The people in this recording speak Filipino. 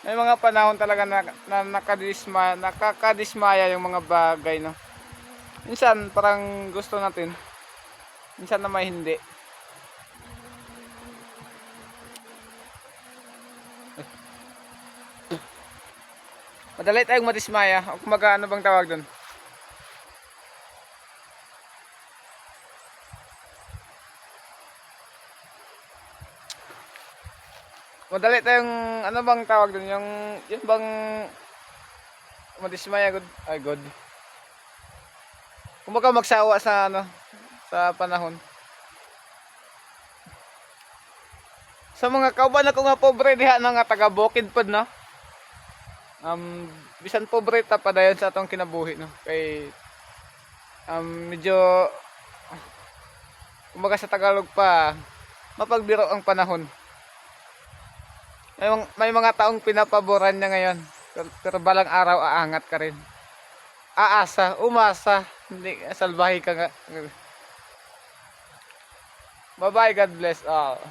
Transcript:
May mga panahon talaga na nakakadismaya yung mga bagay, no. Minsan parang gusto natin, minsan naman hindi. Madali tayong madismaya. O kumaga, ano bang tawag doon? Madali tayong, ano bang tawag doon? Yung bang madismaya, good? Ay, good. Kumaga magsawa sa, ano, sa panahon. Sa mga kauban ako nga pobre diha na nga taga Bukid pod, no. Bisan pobre ta padayon sa atong kinabuhi, no. Kay medyo kumbaga sa Tagalog pa mapagbiro ang panahon. May mga taong pinapaboran niya ngayon. Pero balang araw aangat ka rin. Aasa, umasa, hindi salbahe ka nga. Bye bye, God bless all.